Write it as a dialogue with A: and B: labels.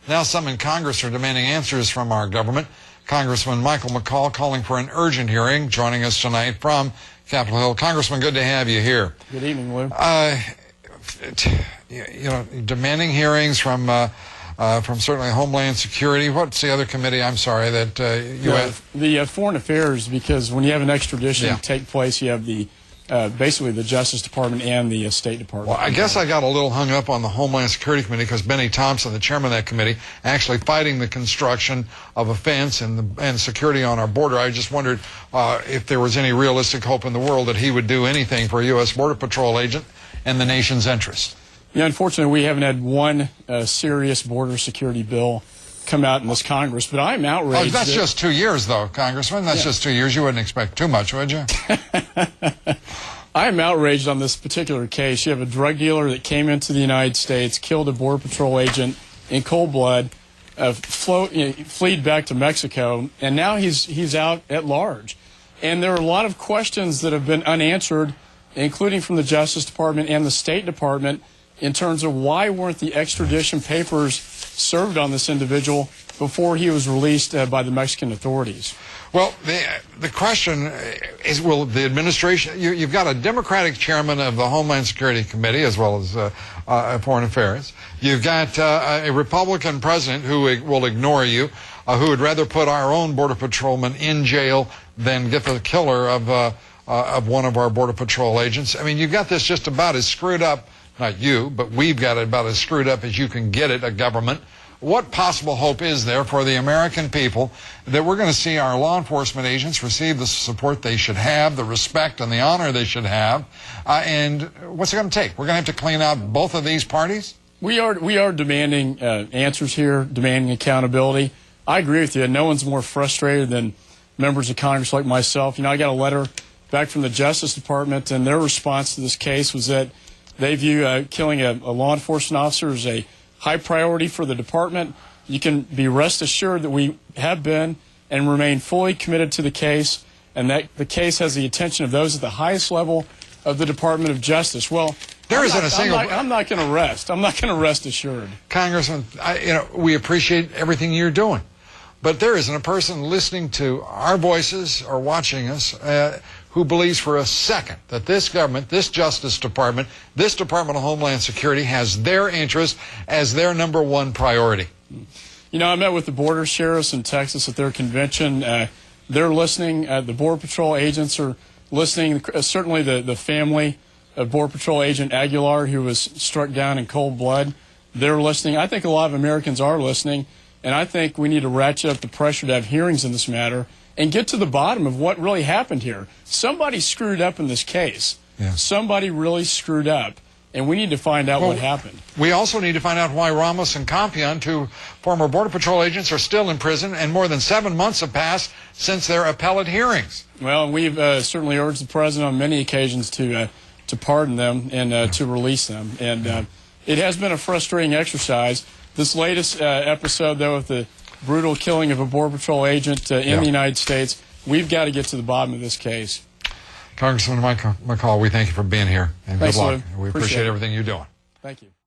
A: Now some in Congress are demanding answers from our government. Congressman Michael McCaul calling for an urgent hearing, joining us tonight from Capitol Hill. Congressman, good to have you here.
B: Good evening, Lou.
A: Demanding hearings from certainly Homeland Security. What's the other committee? I'm sorry that you had.
B: The Foreign Affairs, because when you have an extradition take place, you have the basically the Justice Department and the State Department.
A: Well, I guess I got a little hung up on the Homeland Security Committee because Benny Thompson, the chairman of that committee, actually fighting the construction of a fence and security on our border. I just wondered if there was any realistic hope in the world that he would do anything for a U.S. Border Patrol agent in the nation's interest.
B: Yeah, unfortunately, we haven't had one serious border security bill come out in this Congress, but I'm outraged.
A: Oh, that's just 2 years, though, Congressman. That's just 2 years. You wouldn't expect too much, would you?
B: I am outraged on this particular case. You have a drug dealer that came into the United States, killed a Border Patrol agent in cold blood, fled back to Mexico, and now he's out at large. And there are a lot of questions that have been unanswered, including from the Justice Department and the State Department, in terms of why weren't the extradition papers served on this individual before he was released by the Mexican authorities.
A: Well, the question is, will the administration, you've got a Democratic chairman of the Homeland Security Committee as well as Foreign Affairs. You've got a Republican president who will ignore you, who would rather put our own Border Patrolman in jail than get the killer of one of our Border Patrol agents. I mean, you've got this just about as screwed up, not you, but we've got it about as screwed up as you can get it, a government. What possible hope is there for the American people that we're going to see our law enforcement agents receive the support they should have, the respect and the honor they should have, and what's it going to take? We're going to have to clean out both of these parties?
B: We are demanding answers here, demanding accountability. I agree with you. No one's more frustrated than members of Congress like myself. You know, I got a letter back from the Justice Department, and their response to this case was that they view killing a law enforcement officer as a high priority for the department. You can be rest assured that we have been and remain fully committed to the case, and that the case has the attention of those at the highest level of the Department of Justice. Well, I'm not going to rest. I'm not going to rest assured.
A: Congressman, we appreciate everything you're doing, but there isn't a person listening to our voices or watching us who believes for a second that this government, this Justice Department, this Department of Homeland Security has their interest as their #1 priority.
B: You know, I met with the border sheriffs in Texas at their convention. They're listening. The Border Patrol agents are listening. Certainly the family of Border Patrol Agent Aguilar, who was struck down in cold blood, they're listening. I think a lot of Americans are listening, and I think we need to ratchet up the pressure to have hearings in this matter and get to the bottom of what really happened here. Somebody screwed up in this case. Yeah. Somebody really screwed up, and we need to find out what happened.
A: We also need to find out why Ramos and Campion, two former Border Patrol agents, are still in prison, and more than 7 months have passed since their appellate hearings.
B: Well, we've certainly urged the President on many occasions to pardon them and to release them. And it has been a frustrating exercise. This latest episode, though, of the brutal killing of a Border Patrol agent in the United States, we've got to get to the bottom of this case.
A: Congressman Michael McCaul, we thank you for being here, and
B: Thanks,
A: good luck.
B: Lou.
A: We appreciate everything you're doing.
B: Thank you.